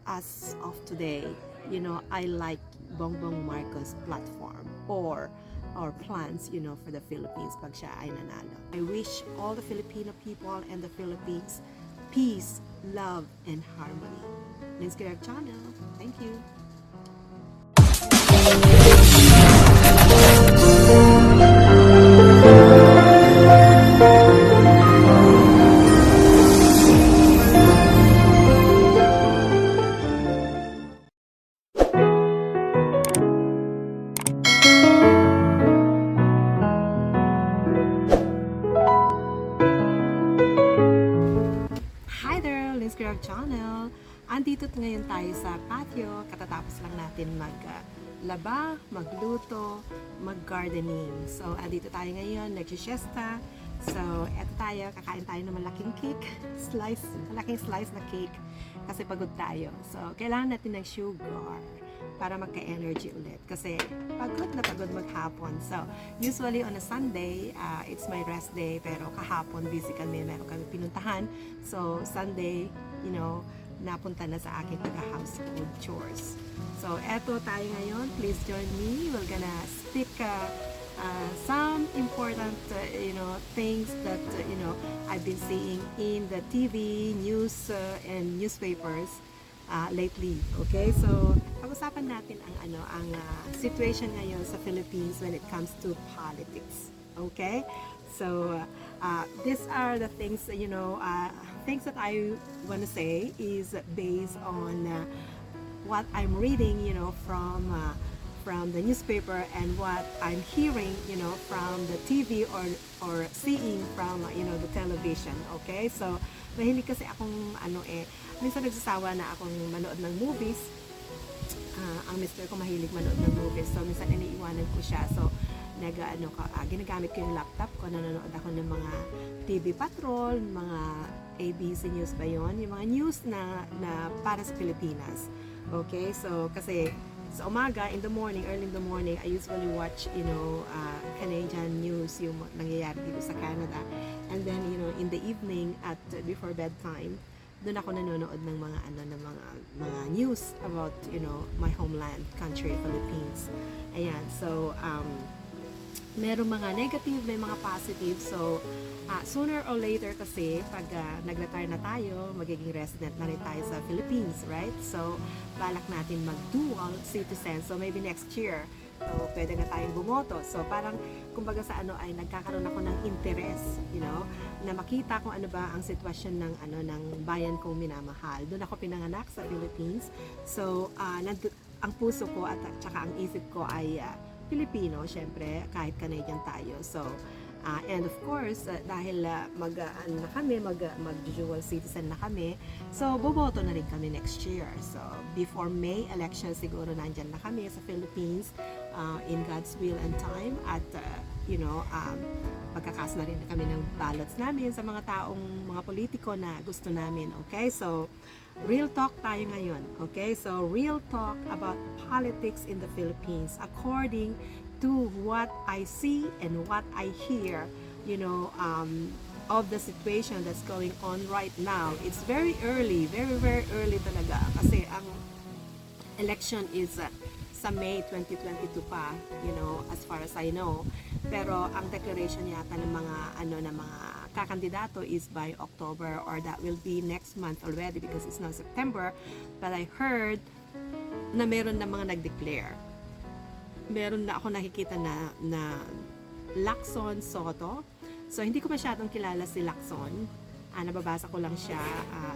as of today, I like Bongbong Marcos platform or plans, for the Philippines pag siya ay nanalo. I wish all the Filipino people and the Philippines peace, love, and harmony. Let's get our channel. Thank you. Hi there, Let's Get Our Channel. Andito ngayon tayo sa patio. Katatapos lang natin maglaba, magluto, mag-gardening. So, andito tayo ngayon, nag-siesta. So, eto tayo, kakain tayo ng malaking cake. Malaking slice na cake. Kasi pagod tayo. So, kailangan natin ng sugar para magka-energy ulit. Kasi pagod na pagod maghapon. So, usually on a Sunday, it's my rest day. Pero kahapon, busy kami. Meron kami pinuntahan. So, Sunday, napunta na sa aking household chores. So, eto tayo ngayon. Please join me. We're gonna speak some important, things that, I've been seeing in the TV, news, and newspapers lately. Okay? So, pag-usapan natin ang situation ngayon sa Philippines when it comes to politics. Okay? So, these are the things, things that I want to say is based on what I'm reading, from the newspaper and what I'm hearing, from the TV or seeing from, the television. Okay? So, mahilig kasi akong, minsan nagsasawa na akong manood ng movies. Ang mister ko mahilig manood ng movies. So, minsan iniiwanan ko siya. So, ginagamit ko yung laptop ko, nanonood ako ng mga TV Patrol, mga ABC News ba yun? Yung mga news na para sa Pilipinas. Okay? So, kasi sa umaga, early in the morning, I usually watch, Canadian news, yung nangyayari dito sa Canada. And then, in the evening at before bedtime, doon ako nanonood ng mga mga news about, my homeland country, Philippines. Ayan. So, merong mga negative, may mga positive. So, sooner or later kasi, pag nag-retire na tayo, magiging resident na rin tayo sa Philippines, right? So, balak natin mag-dual citizen. So, maybe next year, so, pwede na tayong bumoto. So, parang, kumbaga sa ay nagkakaroon ako ng interest, na makita kung ano ba ang sitwasyon ng bayan kong minamahal. Doon ako pinanganak sa Philippines. So, ang puso ko at saka ang isip ko ay Pilipino, syempre, kahit Canadian tayo. So, and of course, dahil mag-dual citizen na kami, so, boboto na rin kami next year. So, before May election, siguro nandyan na kami sa Philippines, in God's will and time, at, pagkakas na rin kami ng ballots namin sa mga mga politiko na gusto namin. Okay? So, real talk tayo ngayon. Okay? So, real talk about politics in the Philippines according to what I see and what I hear, of the situation that's going on right now. It's very early, very, very early talaga. Kasi ang election is sa May 2022 pa, as far as I know. Pero ang declaration yata ng mga kakandidato is by October, or that will be next month already because it's now September. But I heard na meron na mga nag-declare. Meron na ako nakikita na Lacson Soto. So, hindi ko masyadong kilala si Lacson. Nababasa ko lang siya.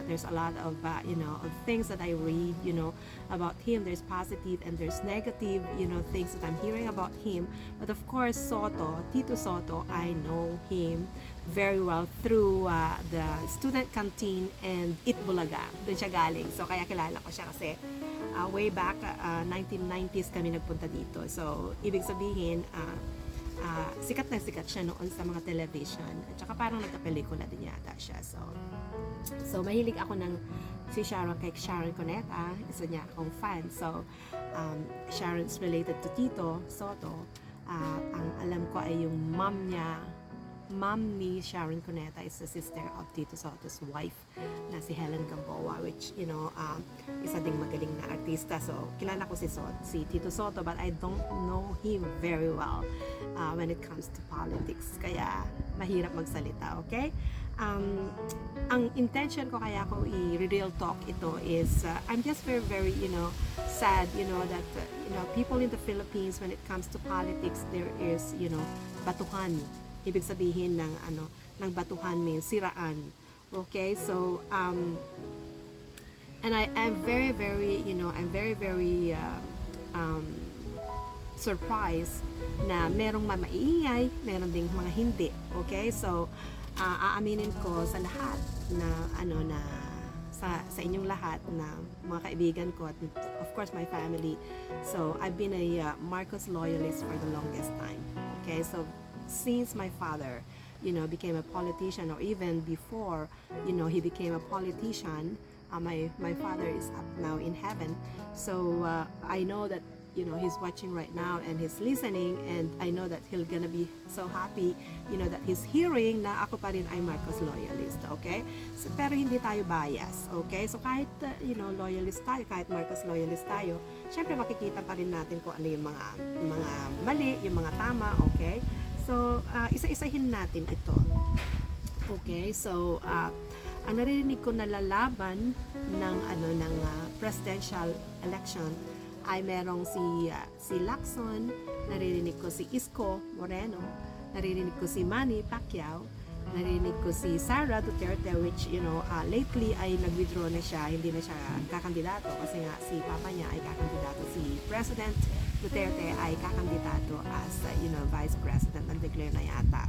There's a lot of, of things that I read, about him. There's positive and there's negative, things that I'm hearing about him. But of course, Tito Soto, I know him very well through the student canteen and Itbulaga. Doon siya galing. So, kaya kilala ko siya kasi way back, 1990s kami nagpunta dito. So, ibig sabihin, sikat na sikat siya noon sa mga television. At saka parang nagka-pelikula din yata siya. So mahilig ako kay Sharon Cuneta. Isa niya akong fan. So, Sharon's related to Tito Soto. Ang alam ko ay yung mom niya mom ni Sharon Cuneta is the sister of Tito Soto's wife na si Helen Gamboa, which, isa ding magaling na artista. So, kilala ko si Tito Soto, but I don't know him very well when it comes to politics. Kaya, mahirap magsalita, okay? Ang intention ko kaya ko i-real talk ito is, I'm just very, very, sad, that, people in the Philippines, when it comes to politics, there is, batuhan. Ibig sabihin ng batuhan means siraan. Okay, so and I'm very very surprised na merong maiingay, meron ding mga hindi. Okay, so aaminin ko sa lahat na sa inyong lahat na mga kaibigan ko at of course my family. So I've been a Marcos loyalist for the longest time. Okay, so since my father, became a politician, or even before, he became a politician, my father is up now in heaven. So I know that, he's watching right now and he's listening, and I know that he'll gonna be so happy, that he's hearing na ako pa rin ay Marcos loyalist, okay? So, pero hindi tayo bias, okay? So kahit, loyalist tayo, kahit Marcos loyalist tayo, syempre makikita pa rin natin kung ano yung mga mali, yung mga tama, okay? So, isa-isahin natin ito. Okay, so ang naririnig ko na lalaban ng presidential election ay merong si Lacson, naririnig ko si Isko Moreno, naririnig ko si Manny Pacquiao, naririnig ko si Sara Duterte, which lately ay nag-withdraw na siya, hindi na siya kakandidato kasi nga si papa niya ay kakandidato, si President Duterte ay kakandidato as Vice President, nag-declare na yata.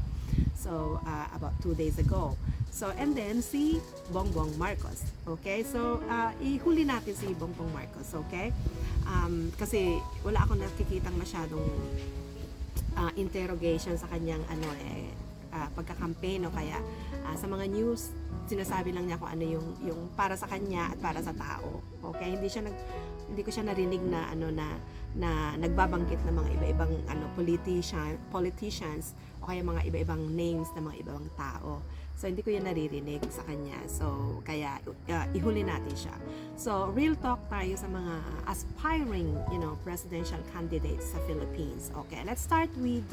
So about 2 days ago. So and then si Bongbong Marcos. Okay? So ihuli natin si Bongbong Marcos, okay? Kasi wala akong nakikitang masyadong interrogation sa kanyang pagka-campaign, o kaya sa mga news sinasabi lang niya kung ano yung para sa kanya at para sa tao. Okay? Hindi ko siya narinig na nagbabanggit ng mga iba-ibang politicians o kaya mga iba-ibang names ng mga ibang tao. So hindi ko yan naririnig sa kanya. So kaya ihuli natin siya. So real talk tayo sa mga aspiring, presidential candidates sa Philippines. Okay, let's start with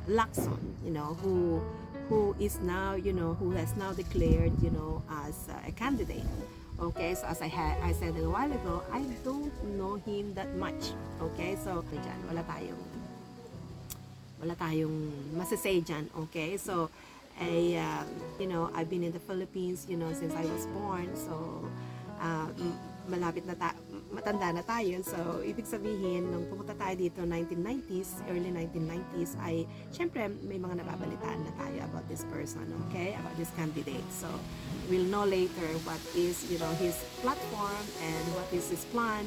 Lacson, who is now, who has now declared, as a candidate. Okay, so as I said a while ago, I don't know him that much. Okay, so dyan, wala tayong masasay dyan. Okay, so I've been in the Philippines, since I was born. So matanda na tayo. So, ibig sabihin, nung pumunta tayo dito 1990s, early 1990s, ay, syempre, may mga nababalitaan na tayo about this person, okay? About this candidate. So, we'll know later what is, his platform and what is his plan,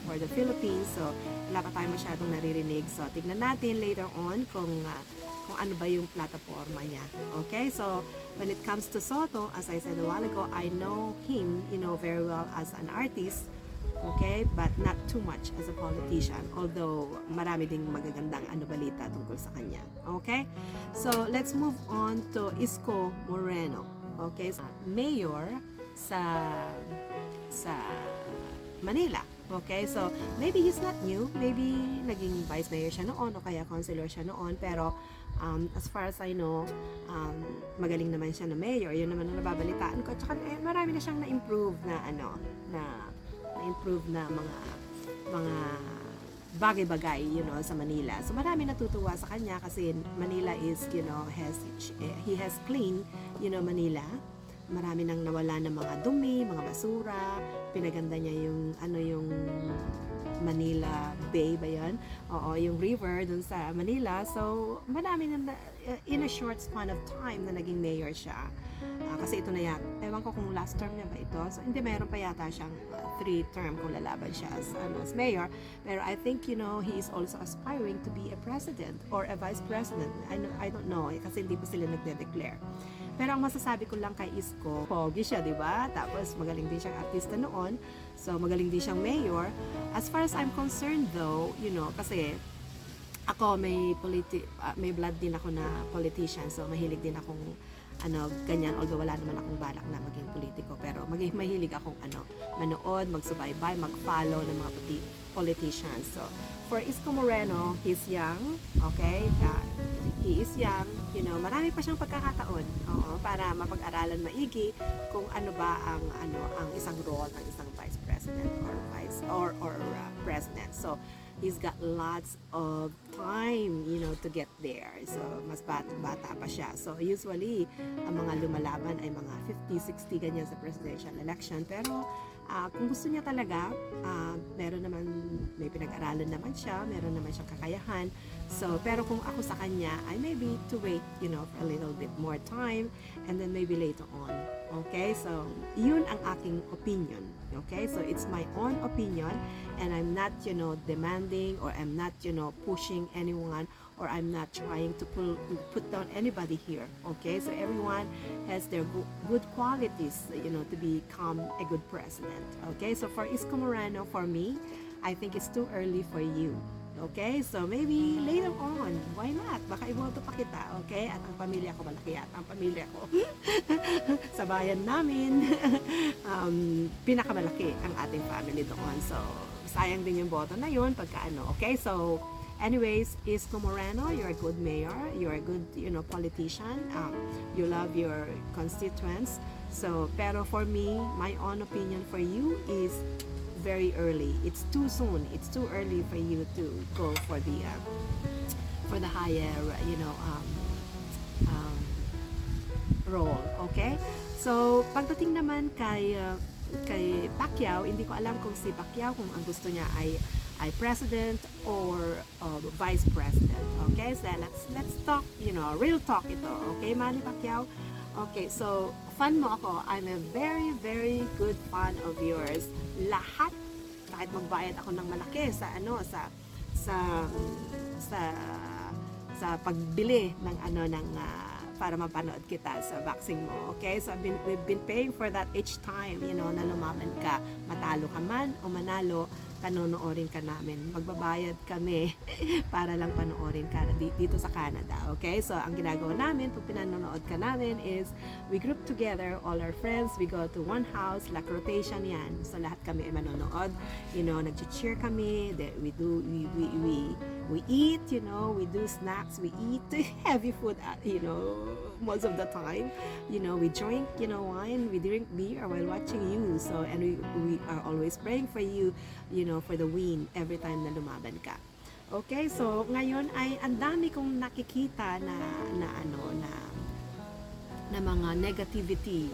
for the Philippines. So, wala pa tayo masyadong naririnig. So, tignan natin later on kung ano ba yung plataforma niya. Okay? So, when it comes to Soto, as I said a while ago, I know him, very well as an artist. Okay? But not too much as a politician. Although, marami ding magagandang balita tungkol sa kanya. Okay? So, let's move on to Isko Moreno. Okay? So, mayor sa Manila. Okay? So, maybe he's not new. Maybe naging vice mayor siya noon o kaya councilor siya noon. Pero, as far as I know, magaling naman siya na mayor. Yun naman ang nababalitaan ko. At saka, marami na siyang na-improve na-improve na mga bagay-bagay, sa Manila. So, marami natutuwa sa kanya kasi Manila is, he has clean, Manila. Marami nang nawala ng mga dumi, mga basura. Pinaganda niya yung Manila Bay ba yan? Oo, yung river dun sa Manila. So, marami na, in a short span of time na naging mayor siya. Kasi ito na ewan ko kung last term niya ba ito. So, hindi, mayroon pa yata siyang 3 term kung lalaban siya as mayor. Pero I think, he is also aspiring to be a president or a vice president. I don't know, kasi hindi pa sila nagde-declare. Pero ang masasabi ko lang kay Isko, pogi siya, di ba? Tapos magaling din siyang artista noon. So magaling din siyang mayor. As far as I'm concerned though, kasi ako may blood din ako na politician, so mahilig din akong ganyan, although wala naman akong balak na maging politiko, pero mahilig akong manood, magsubaybay, mag-follow ng mga politicians. So for Isko Moreno, he's young, okay, he is young, marami pa siyang pagkakataon, para mapag-aralan maigi kung ano ba ang isang role ng isang vice president or president. So he's got lots of time, to get there. So, mas bata pa siya. So, usually, ang mga lumalaban ay mga 50, 60 ganyan sa presidential election. Pero, kung gusto niya talaga, may pinag-aralan naman siya, meron naman siyang kakayahan. So, pero kung ako sa kanya, I maybe to wait, for a little bit more time, and then maybe later on. Okay? So, yun ang aking opinion. Okay? So, it's my own opinion, and I'm not, demanding, or I'm not, pushing anyone, or I'm not trying to put down anybody here. Okay? So, everyone has their good qualities, to become a good president. Okay? So, for Isko Moreno, for me, I think it's too early for you. Okay? So, maybe later on, why not? Baka iboto pa kita, okay? At ang pamilya ko, malaki at ang pamilya ko sa bayan namin, pinakamalaki ang ating family doon. So, sayang din yung boto na yun pagka okay? So, anyways, Isko Moreno, you're a good mayor, you're a good, politician, you love your constituents. So, pero for me, my own opinion for you is very early. It's too soon. It's too early for you to go for the higher, role. Okay? So, pagdating naman kay Pacquiao, hindi ko alam kung si Pacquiao, kung ang gusto niya ay president or vice president. Okay? So, let's talk, real talk ito. Okay, Manny Pacquiao? Okay, so, fan mo ako. I'm a very, very good fan of yours. Lahat, kahit magbayad ako ng malaki sa pagbili ng para mapanood kita sa boxing mo. Okay? So, we've been paying for that each time, na lumaban ka. Matalo ka man o manalo, panonoorin ka namin. Magbabayad kami para lang panoorin ka dito sa Canada. Okay? So, ang ginagawa namin pag pinanonood ka namin is we group together, all our friends, we go to one house, like rotation yan. So, lahat kami ay manonood. Nag-cheer kami, we eat, we do snacks, we eat heavy food, most of the time. We drink, wine, we drink beer while watching you. So, and we are always praying for you, for the win every time na lumaban ka. Okay, so ngayon ay ang dami kong nakikita na mga negativity,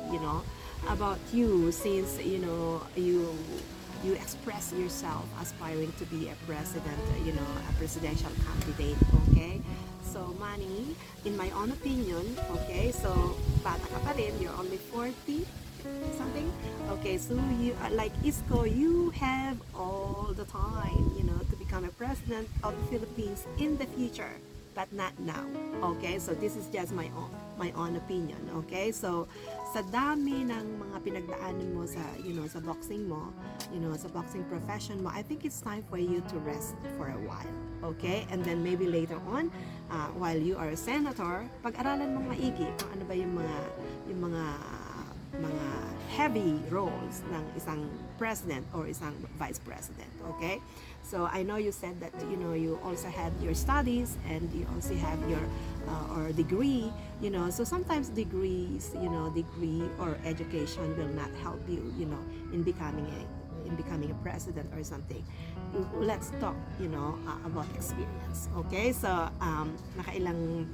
about you, since you express yourself aspiring to be a president, a presidential candidate. Okay, so Manny, in my own opinion, okay, so bata ka pa rin, you're only 40 something. Okay, so you like Isko, you have all the time, to become a president of the Philippines in the future, but not now. Okay, so this is just my own opinion. Okay, so sa dami ng mga pinagdaanan mo sa boxing mo, sa boxing profession mo, I think it's time for you to rest for a while. Okay, and then maybe later on, while you are a senator, pag-aralan mong maigi kung ano ba yung mga heavy roles ng isang president or isang vice president. Okay, so I know you said that you also had your studies and you also have your or degree, so sometimes degree or education will not help you, in becoming a president or something. Let's talk, about experience. Okay, so nakailang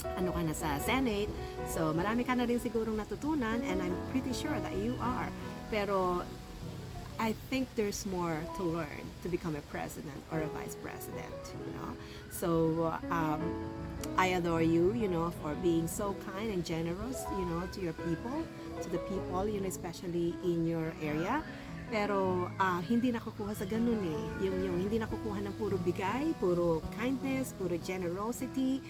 ka na sa Senate, so marami ka na rin sigurong natutunan, and I'm pretty sure that you are, pero I think there's more to learn to become a president or a vice president, so I adore you, for being so kind and generous, to your people, to the people, especially in your area. Pero hindi nakukuha sa ganun eh. Yung hindi nakukuha ng puro bigay, puro kindness, puro generosity,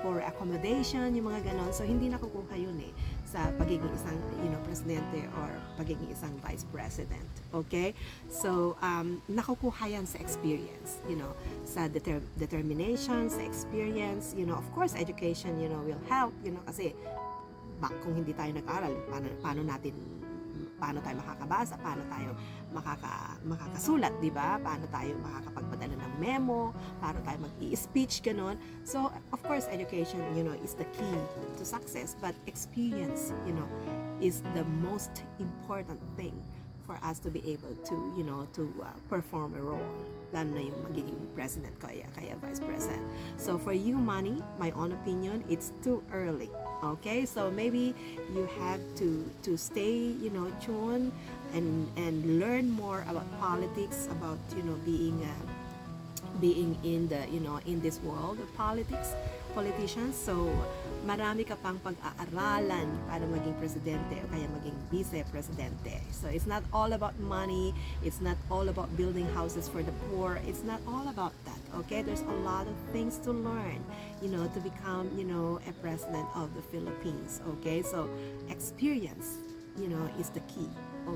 puro accommodation, yung mga ganon. So hindi nakukuha yun eh. sa pagiging isang presidente or pagiging isang vice president. Okay? So nakukuha yan sa experience, sa determination, sa experience, of course education will help, kasi kung hindi tayo nag-aral, paano tayo makakabasa, paano tayo makakasulat, di ba? Paano tayo makakapagpadala ng memo, paano tayo mag-i-speech, ganon. So, of course, education, is the key to success, but experience, is the most important thing for us to be able to, perform a role, lalo na yung magiging president kaya vice president. So, for you, Manny, my own opinion, it's too early. Okay, so maybe you have to stay, tuned and learn more about politics, about being in the in this world of politicians. So marami ka pang pag-aaralan para maging presidente o kaya maging vice-presidente. So it's not all about money, it's not all about building houses for the poor, it's not all about that. Okay, there's a lot of things to learn, to become, a president of the Philippines. Okay, so experience, is the key.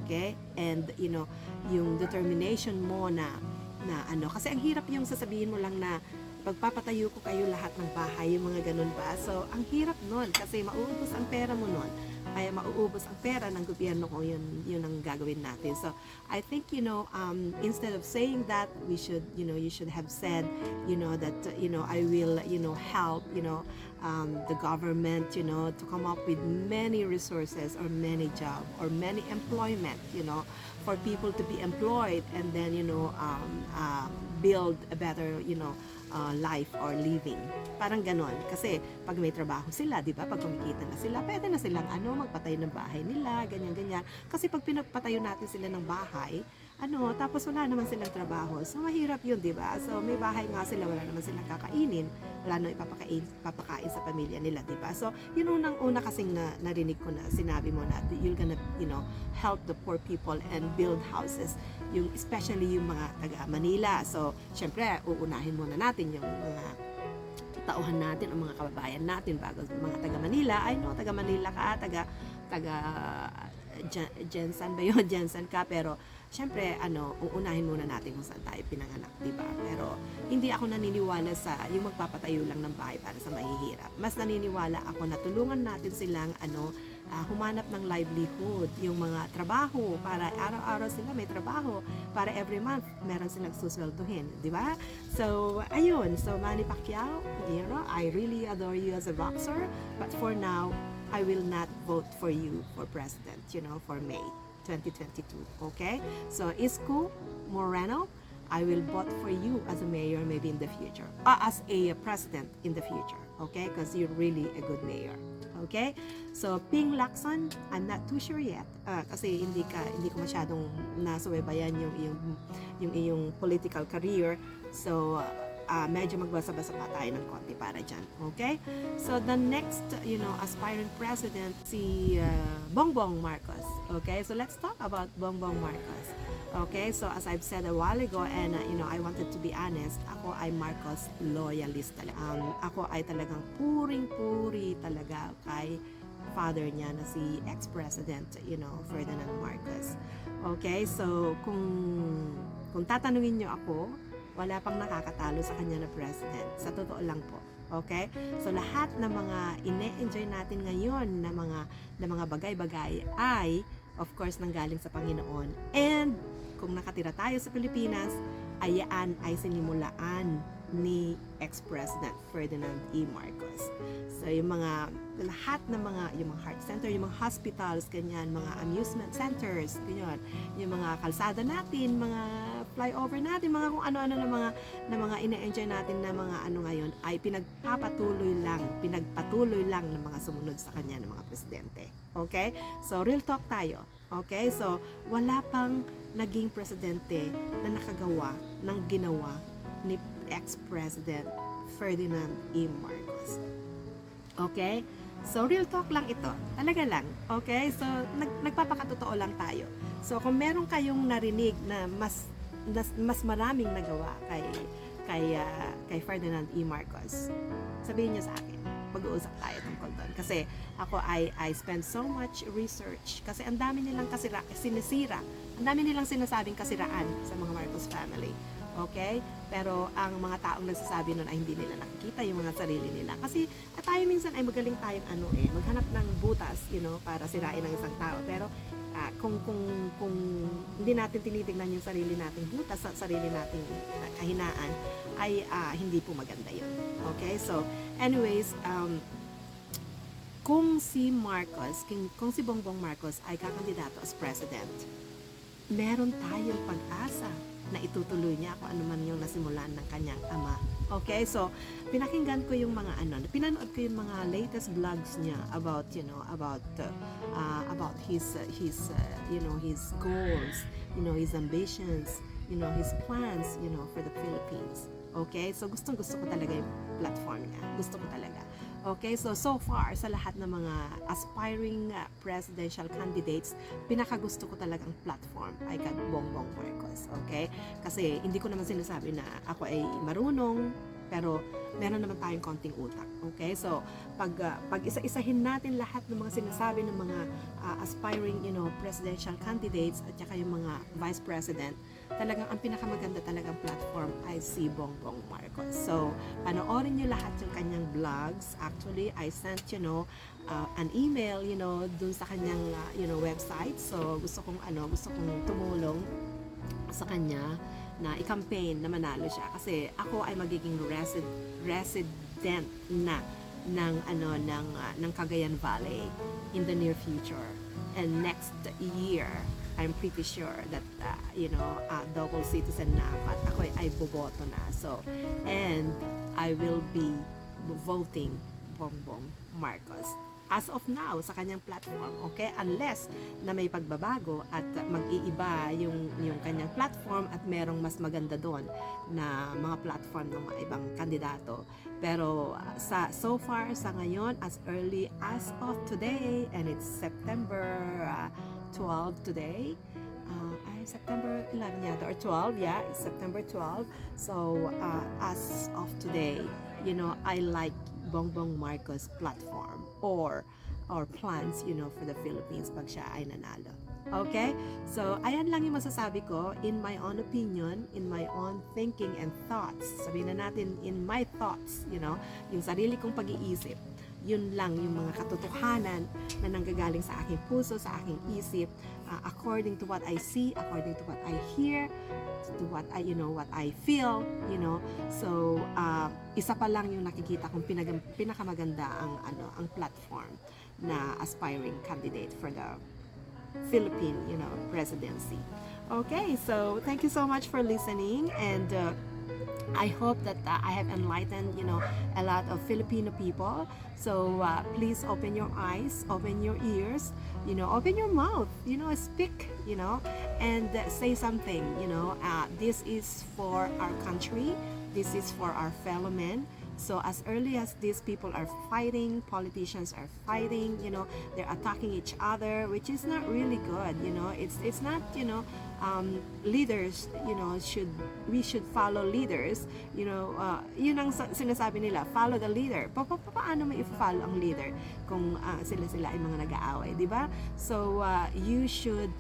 Okay, and yung determination mo na kasi ang hirap yung sasabihin mo lang na pagpapatayo ko kayo lahat ng bahay, yung mga ganun ba? So, ang hirap nun kasi mauubos ang pera mo nun. Kaya mauubos ang pera ng gobyerno ko, yun ang gagawin natin. So, I think, instead of saying that, you should have said, that, I will, help, the government, to come up with many resources or many jobs or many employment, for people to be employed and then, build a better, life or living. Parang ganon. Kasi pag may trabaho sila, di ba? Pag kumikita na sila, pwede na silang magpatayo ng bahay nila, ganyan-ganyan. Kasi pag pinagpatayo natin sila ng bahay, tapos wala naman silang trabaho. So, mahirap yun, di ba? So, may bahay nga sila, wala naman silang kakainin. Wala nang ipapakain sa pamilya nila, di ba? So, yun unang-una kasing narinig ko na sinabi mo na you're gonna, help the poor people and build houses. Especially yung mga taga Manila. So, syempre, uunahin muna natin yung mga tauhan natin, ang mga kababayan natin bago mga taga Manila. I know, taga Manila ka, taga Jensen ba yun? Jensen ka, pero syempre, uunahin muna natin kung saan tayo pinanganak, di ba? Pero hindi ako naniniwala sa yung magpapatayo lang ng bahay para sa mahihirap. Mas naniniwala ako na tulungan natin silang humanap ng livelihood, yung mga trabaho para araw-araw sila may trabaho, para every month meron silang susweldohin, di ba? So, ayun. So, Manny Pacquiao, I really adore you as a boxer, but for now, I will not vote for you for president, for May 2022, okay? So, Isko Moreno, I will vote for you as a mayor maybe in the future, as a president in the future, okay? Because you're really a good mayor, okay? So, Ping Lacson, I'm not too sure yet, kasi hindi ko masyadong nasubaybayan yung iyong political career, so medyo magbasa-basa pa tayo ng konti para dyan. Okay? So, the next, aspirant president, si Bongbong Marcos. Okay? So, let's talk about Bongbong Marcos. Okay? So, as I've said a while ago, and, I wanted to be honest, ako ay Marcos loyalist talaga. Ako ay talagang puring-puri talaga kay father niya na si ex-president, Ferdinand Marcos. Okay? So, kung tatanungin niyo ako, wala pang nakakatalo sa kanya na president. Sa totoo lang po. Okay? So, lahat ng mga ine-enjoy natin ngayon na mga bagay-bagay ay, of course, nanggaling sa Panginoon. And, kung nakatira tayo sa Pilipinas, ayaan ay sinimulaan ni ex-president Ferdinand E. Marcos. So, lahat ng yung mga heart center, yung mga hospitals, ganyan, mga amusement centers, ganyan, yung mga kalsada natin, mga flyover natin, mga kung ano-ano na mga ine-enjoy natin na mga ngayon ay pinagpatuloy lang ng mga sumunod sa kanya ng mga presidente. Okay? So, real talk tayo. Okay? So, wala pang naging presidente na nakagawa ng ginawa ni ex-president Ferdinand E. Marcos. Okay? So, real talk lang ito. Talaga lang. Okay? So, nagpapakatotoo lang tayo. So, kung meron kayong narinig na mas maraming nagawa kay Ferdinand E. Marcos, sabihin niyo sa akin. pag-uusap tayo tungkol doon. Kasi ako, I spend so much research. Kasi ang dami nilang sinisira. Ang dami nilang sinasabing kasiraan sa mga Marcos family. Okay? Pero ang mga taong nagsasabi nun ay hindi nila nakikita yung mga sarili nila. Kasi tayo minsan ay magaling tayong maghanap ng butas, para sirain ang isang tao. Pero kung hindi natin tinitingnan yung sarili nating butas at sarili nating kahinaan, ay hindi po maganda yun. Okay? So, anyways, kung si Bongbong Marcos ay kakandidato as president, meron tayong pag-asa na itutuloy niya kung ano man yung nasimulan ng kanyang ama. Okay, so pinakinggan ko yung mga pinanood ko yung mga latest vlogs niya about his goals, his ambitions, his plans, for the Philippines. Okay, so gustong-gusto ko talaga yung platform niya. Gusto ko talaga. Okay, so far sa lahat ng mga aspiring presidential candidates, pinakagusto ko talagang platform ay kay Bongbong Marcos. Okay? Kasi hindi ko naman sinasabi na ako ay marunong, pero meron naman tayong konting utak. Okay? So, pag isa-isahin natin lahat ng mga sinasabi ng mga aspiring, presidential candidates at saka yung mga vice president, talagang ang pinakamaganda talagang platform ay si Bongbong Marcos. So, panoorin niyo lahat yung kanyang vlogs. Actually, I sent, an email, dun sa kanyang, website. So, gusto kong tumulong sa kanya na i-campaign na manalo siya kasi ako ay magiging resident na ng Cagayan Valley in the near future, and next year I'm pretty sure that double citizen na ako at ako ay boboto na. So, and I will be voting Bongbong Marcos as of now sa kanyang platform, okay? Unless na may pagbabago at mag-iiba yung kanyang platform at merong mas maganda doon na mga platform ng mga ibang kandidato. Pero so far sa ngayon, as early as of today, and it's September 12 today, September 11 yata or 12, yeah, it's September 12. So as of today, I like Bongbong Marcos platform or plans, for the Philippines pag siya ay nanalo. Okay? So, ayan lang yung masasabi ko in my own opinion, in my own thinking and thoughts. Sabihin na natin, in my thoughts, yung sarili kong pag-iisip. Yun lang yung mga katotohanan na nanggagaling sa aking puso, sa aking isip, according to what I see, according to what I hear, to what I feel, So, isa pa lang yung nakikita kong pinakamaganda ang platform na aspiring candidate for the Philippine, presidency. Okay, so thank you so much for listening, and I hope that I have enlightened, a lot of Filipino people. So please open your eyes, open your ears, open your mouth, speak, and say something, this is for our country, this is for our fellow men. So as early as these people are fighting, politicians are fighting, they're attacking each other, which is not really good, it's not, leaders, we should follow leaders, yun ang sinasabi nila, follow the leader. Paano may i-follow ang leader kung sila ay mga nag-aaway, di ba? So you should,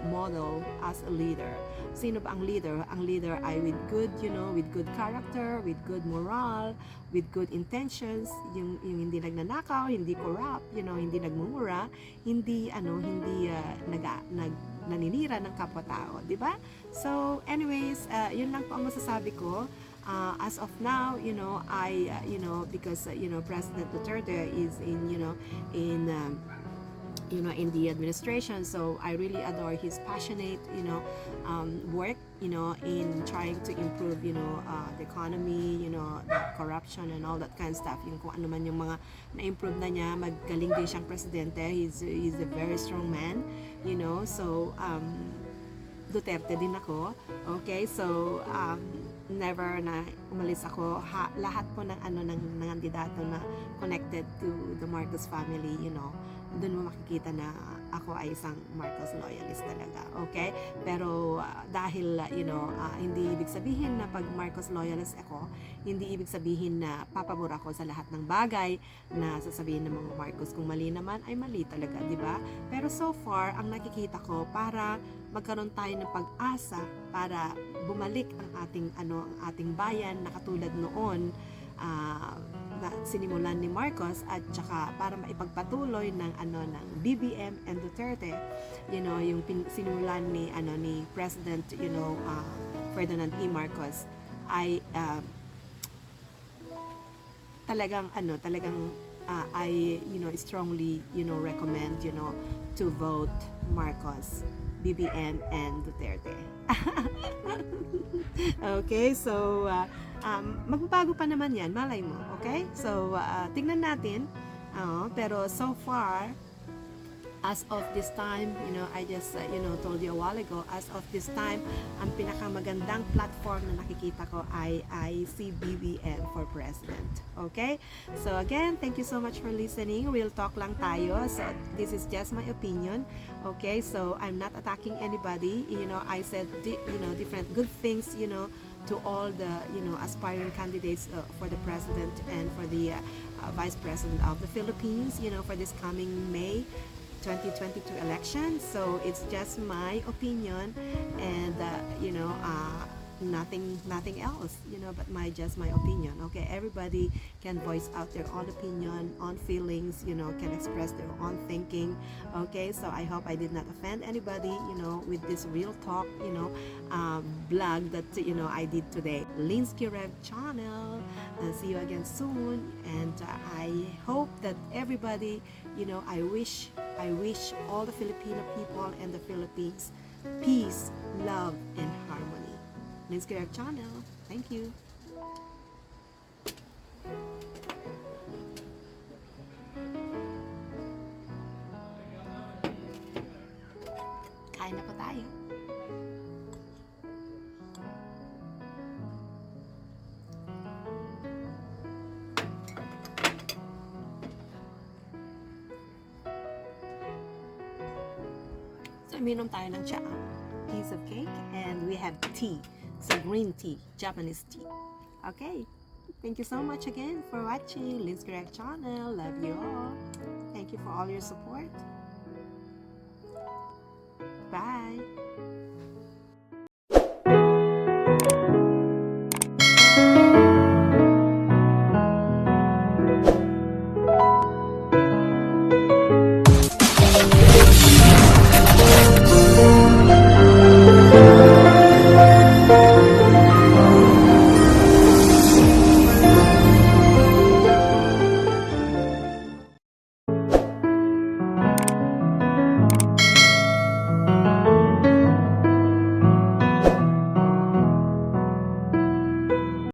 model as a leader. Sino ba ang leader? Ang leader ay with good, with good character, with good moral, with good intentions, yung hindi nagnanakaw, hindi corrupt, hindi nagmumura, hindi naninira ng kapwa-tao, di ba? So, anyways, yun lang po ang masasabi ko. As of now, I, because, President Duterte is in the administration, so I really adore his passionate, work, in trying to improve, the economy, the corruption and all that kind of stuff. Yung kung ano man yung mga na-improve na niya, magaling din siyang presidente. He's a very strong man, so Duterte din ako. Okay, so never na umalis ako. Lahat po ng ng kandidato na connected to the Marcos family, doon mo makikita na ako ay isang Marcos loyalist talaga, okay? Pero dahil hindi ibig sabihin na pag Marcos loyalist ako, hindi ibig sabihin na papabor ako sa lahat ng bagay na sasabihin ng mga Marcos. Kung mali naman ay mali talaga, di ba? Pero so far, ang nakikita ko para magkaroon tayo ng pag-asa para bumalik ang ating bayan na katulad noon na sinimulan ni Marcos, at saka para maipagpatuloy ng BBM and Duterte, yung sinimulan ni President Ferdinand E. Marcos ay talagang I strongly recommend to vote Marcos, BBM and Duterte. Okay, so magbabago pa naman yan, malay mo, okay? So tingnan natin, pero so far, as of this time, I just told you a while ago, as of this time, ang pinakamagandang platform na nakikita ko ay si BBM for President. Okay? So again, thank you so much for listening. Real talk lang tayo. So this is just my opinion. Okay? So I'm not attacking anybody. I said different good things, to all the aspiring candidates for the president and for the vice president of the Philippines, for this coming May 2022 election. So it's just my opinion, and nothing else, but just my opinion. Okay, everybody can voice out their own opinion, own feelings, can express their own thinking. Okay, so I hope I did not offend anybody, with this real talk, blog that I did today. Linsky Rev channel. See you again soon, and I hope that everybody, I wish all the Filipino people and the Philippines peace, love, and harmony. Linsky Rev channel. Thank you. Kain na po tayo. So, minom tayo ng tsaa, piece of cake, and we have tea. So, green tea, Japanese tea. Okay. Thank you so much again for watching Linsky Rev channel. Love you all. Thank you for all your support.